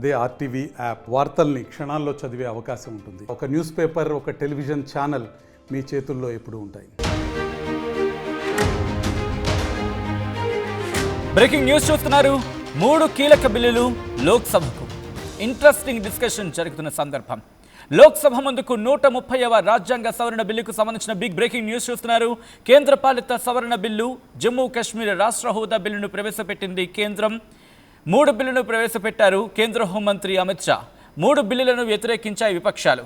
అదే RTV app వార్తల్ని క్షణాల్లో చదివే అవకాశం ఉంటుంది. ఒక న్యూస్ పేపర్, ఒక టెలివిజన్ ఛానల్ మీ చేతుల్లో ఎప్పుడూ ఉంటాయి. బ్రేకింగ్ న్యూస్ చూస్తున్నారు. 3 కీలక బిల్లులు లోక్సభకు. ఇంట్రెస్టింగ్ డిస్కషన్ జరుగుతున్న సందర్భం. లోక్సభ ముందుకు 130వ రాజ్యాంగ సవరణ బిల్లుకు సంబంధించిన బిగ్ బ్రేకింగ్ న్యూస్ చూస్తున్నారు. కేంద్ర పాలిత సవరణ బిల్లు, జమ్మూ కాశ్మీర్ రాష్ట్ర హోదా బిల్లును ప్రవేశపెట్టింది కేంద్రం. 3 బిల్లులను ప్రవేశపెట్టారు కేంద్ర హోంమంత్రి అమిత్ షా. 3 బిల్లులను వ్యతిరేకించాయి విపక్షాలు.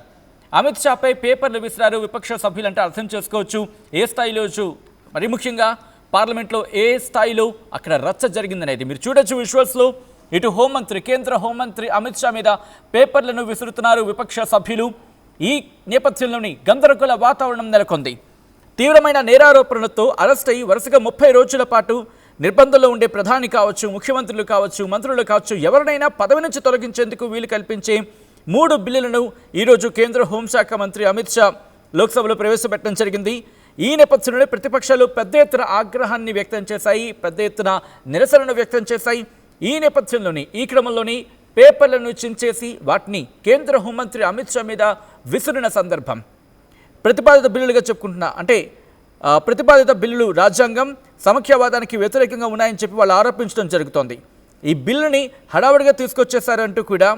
అమిత్ షాపై పేపర్లు విసిరారు విపక్ష సభ్యులంటే అర్థం చేసుకోవచ్చు ఏ స్థాయిలో. మరి ముఖ్యంగా పార్లమెంట్లో ఏ స్థాయిలో అక్కడ రచ్చ జరిగిందనేది మీరు చూడొచ్చు విజువల్స్లో. ఇటు హోంమంత్రి, కేంద్ర హోంమంత్రి అమిత్ షా మీద పేపర్లను విసురుతున్నారు విపక్ష సభ్యులు. ఈ నేపథ్యంలోని గందరగోళ వాతావరణం నెలకొంది. తీవ్రమైన నేరారోపణలతో అరెస్ట్ అయ్యి వరుసగా 30 రోజుల పాటు నిర్బంధంలో ఉండే ప్రధాని కావచ్చు, ముఖ్యమంత్రులు కావచ్చు, మంత్రులు కావచ్చు, ఎవరినైనా పదవి నుంచి తొలగించేందుకు వీలు కల్పించే 3 బిల్లులను ఈరోజు కేంద్ర హోంశాఖ మంత్రి అమిత్ షా లోక్సభలో ప్రవేశపెట్టడం జరిగింది. ఈ నేపథ్యంలో ప్రతిపక్షాలు పెద్ద ఎత్తున ఆగ్రహాన్ని వ్యక్తం చేశాయి, పెద్ద ఎత్తున నిరసనను వ్యక్తం చేశాయి. ఈ నేపథ్యంలోని ఈ క్రమంలోని పేపర్లను చించేసి వాటిని కేంద్ర హోంమంత్రి అమిత్ షా మీద విసిరిన సందర్భం. ప్రతిపాదిత బిల్లులుగా చెప్పుకుంటున్నా, అంటే ప్రతిపాదిత బిల్లులు రాజ్యాంగం, సమైక్యవాదానికి వ్యతిరేకంగా ఉన్నాయని చెప్పి వాళ్ళు ఆరోపించడం జరుగుతోంది. ఈ బిల్లుని హడావుడిగా తీసుకొచ్చేశారంటూ కూడా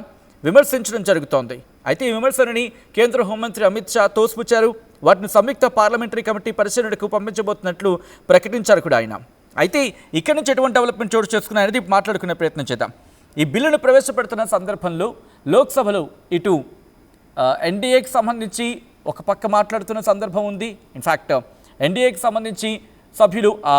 విమర్శించడం జరుగుతోంది. అయితే ఈ విమర్శనని కేంద్ర హోంమంత్రి అమిత్ షా తోసిపుచ్చారు. వాటిని సంయుక్త పార్లమెంటరీ కమిటీ పరిశీలనకు పంపించబోతున్నట్లు ప్రకటించారు కూడా ఆయన. అయితే ఇక్కడి నుంచి ఎటువంటి డెవలప్మెంట్ చోటు చేసుకున్నాయనేది మాట్లాడుకునే ప్రయత్నం చేద్దాం. ఈ బిల్లును ప్రవేశపెడుతున్న సందర్భంలో లోక్సభలో ఇటు ఎన్డీఏకి సంబంధించి ఒక పక్క మాట్లాడుతున్న సందర్భం ఉంది. ఇన్ఫ్యాక్ట్ ఎన్డీఏకి సంబంధించి సభ్యులు ఆ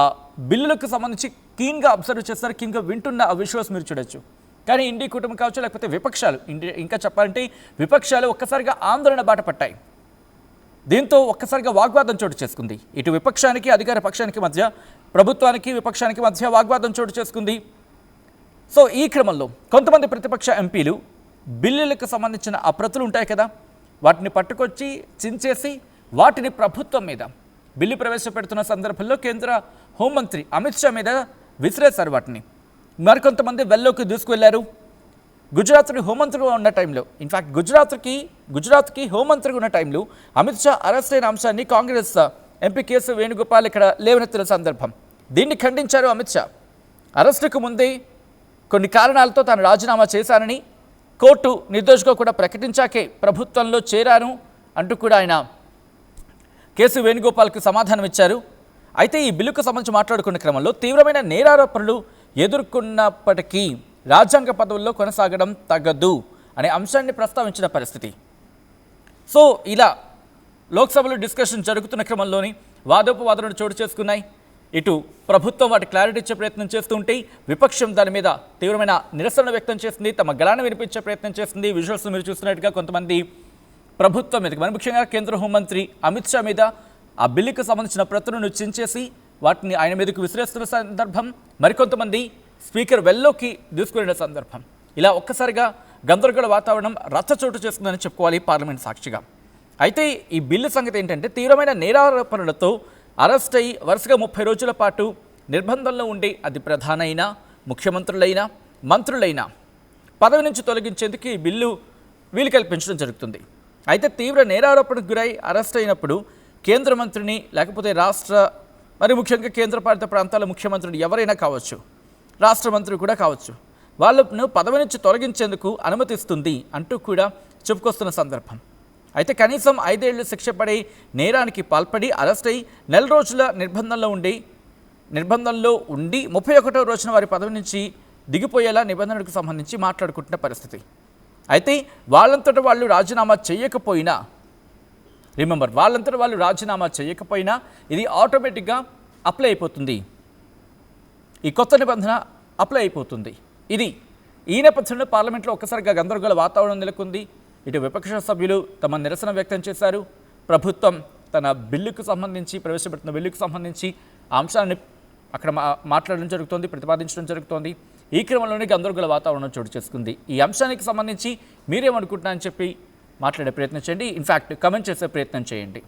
బిల్లులకు సంబంధించి కీన్గా అబ్జర్వ్ చేస్తారు, కీన్గా వింటున్న ఆ విజువల్స్ మీరు చూడొచ్చు. కానీ ఇండి కుటుంబం కావచ్చు, లేకపోతే విపక్షాలు, ఇంకా చెప్పాలంటే విపక్షాలు ఒక్కసారిగా ఆందోళన బాట పట్టాయి. దీంతో ఒక్కసారిగా వాగ్వాదం చోటు చేసుకుంది. ఇటు విపక్షానికి, అధికార పక్షానికి మధ్య, ప్రభుత్వానికి విపక్షానికి మధ్య వాగ్వాదం చోటు చేసుకుంది. సో ఈ క్రమంలో కొంతమంది ప్రతిపక్ష ఎంపీలు బిల్లులకు సంబంధించిన ఆ ప్రతులు ఉంటాయి కదా, వాటిని పట్టుకొచ్చి చించేసి వాటిని ప్రభుత్వం మీద బిల్లు ప్రవేశపెడుతున్న సందర్భంలో కేంద్ర హోంమంత్రి అమిత్ షా మీద విసిరేశారు వాటిని. మరికొంతమంది వెల్లోకి దూసుకువెళ్లారు. గుజరాత్కి హోంమంత్రిగా ఉన్న టైంలో, ఇన్ఫ్యాక్ట్ గుజరాత్కి హోంమంత్రిగా ఉన్న టైంలో అమిత్ షా అరెస్ట్ అయిన అంశాన్ని కాంగ్రెస్ ఎంపీ కేసు వేణుగోపాల్ ఇక్కడ లేవనెత్తిన సందర్భం. దీన్ని ఖండించారు అమిత్ షా. అరెస్టుకు ముందే కొన్ని కారణాలతో తాను రాజీనామా చేశానని, కోర్టు నిర్దోషిగా కూడా ప్రకటించాకే ప్రభుత్వంలో చేరాను అంటూ కూడా ఆయన కేసు వేణుగోపాల్కి సమాధానం ఇచ్చారు. అయితే ఈ బిల్లుకు సంబంధించి మాట్లాడుకున్న క్రమంలో తీవ్రమైన నేరారోపణలు ఎదుర్కొన్నప్పటికీ రాజ్యాంగ పదవుల్లో కొనసాగడం తగదు అనే అంశాన్ని ప్రస్తావించిన పరిస్థితి. సో ఇలా లోక్సభలో డిస్కషన్ జరుగుతున్న క్రమంలోని వాదోపవాదనలు చోటు చేసుకున్నాయి. ఇటు ప్రభుత్వం వాటి క్లారిటీ ఇచ్చే ప్రయత్నం చేస్తుంటే విపక్షం దాని మీద తీవ్రమైన నిరసన వ్యక్తం చేస్తుంది, తమ గళాన్ని వినిపించే ప్రయత్నం చేస్తుంది. విజువల్స్ మీరు చూస్తున్నట్టుగా కొంతమంది ప్రభుత్వం మీదకి, మరి ముఖ్యంగా కేంద్ర హోంమంత్రి అమిత్ షా మీద ఆ బిల్లుకు సంబంధించిన ప్రతులను చించేసి వాటిని ఆయన మీదకు విసిరేస్తున్న సందర్భం, మరికొంతమంది స్పీకర్ వెల్లోకి దూసుకునే సందర్భం. ఇలా ఒక్కసారిగా గందరగోళ వాతావరణం రచ్చ చోటు చేస్తుందని చెప్పుకోవాలి పార్లమెంట్ సాక్షిగా. అయితే ఈ బిల్లు సంగతి ఏంటంటే తీవ్రమైన నేరారోపణలతో అరెస్ట్ అయ్యి వరుసగా 30 రోజుల పాటు నిర్బంధంలో ఉండే అది ప్రధానైనా, ముఖ్యమంత్రులైనా, మంత్రులైనా పదవి నుంచి తొలగించేందుకు ఈ బిల్లు వీలు కల్పించడం జరుగుతుంది. అయితే తీవ్ర నేరారోపణకు గురై అరెస్ట్ అయినప్పుడు కేంద్ర మంత్రిని, లేకపోతే రాష్ట్ర, మరి ముఖ్యంగా కేంద్రపాలిత ప్రాంతాల ముఖ్యమంత్రులు ఎవరైనా కావచ్చు, రాష్ట్ర మంత్రి కూడా కావచ్చు, వాళ్ళను పదవి నుంచి తొలగించేందుకు అనుమతిస్తుంది అంటూ కూడా చెప్పుకొస్తున్న సందర్భం. అయితే కనీసం 5 ఏళ్లు శిక్ష పడే నేరానికి పాల్పడి అరెస్ట్ అయి 4 రోజుల నిర్బంధంలో ఉండి 31వ రోజున వారి పదవి నుంచి దిగిపోయేలా నిబంధనలకు సంబంధించి మాట్లాడుకుంటున్న పరిస్థితి. అయితే వాళ్ళంతటా వాళ్ళు రాజీనామా చేయకపోయినా, వాళ్ళు రాజీనామా చేయకపోయినా ఇది ఆటోమేటిక్గా అప్లై అయిపోతుంది. ఈ కొత్త నిబంధన అప్లై అయిపోతుంది. ఈ నేపథ్యంలో పార్లమెంట్లో ఒక్కసారిగా గందరగోళ వాతావరణం నెలకొంది. ఇటు విపక్ష సభ్యులు తమ నిరసన వ్యక్తం చేశారు. ప్రభుత్వం తన బిల్లుకు సంబంధించి, ప్రవేశపెడుతున్న బిల్లుకు సంబంధించి ఆ అంశాన్ని అక్కడ మాట్లాడడం జరుగుతోంది, ప్రతిపాదించడం జరుగుతోంది. ఈ క్రమంలోనే గందరగోళ వాతావరణం చోటు చేసుకుంది. ఈ అంశానికి సంబంధించి మీరేమనుకుంటున్నారని చెప్పి మాట్లాడే ప్రయత్నం చేయండి. ఇన్ఫ్యాక్ట్ కమెంట్ చేసే ప్రయత్నం చేయండి.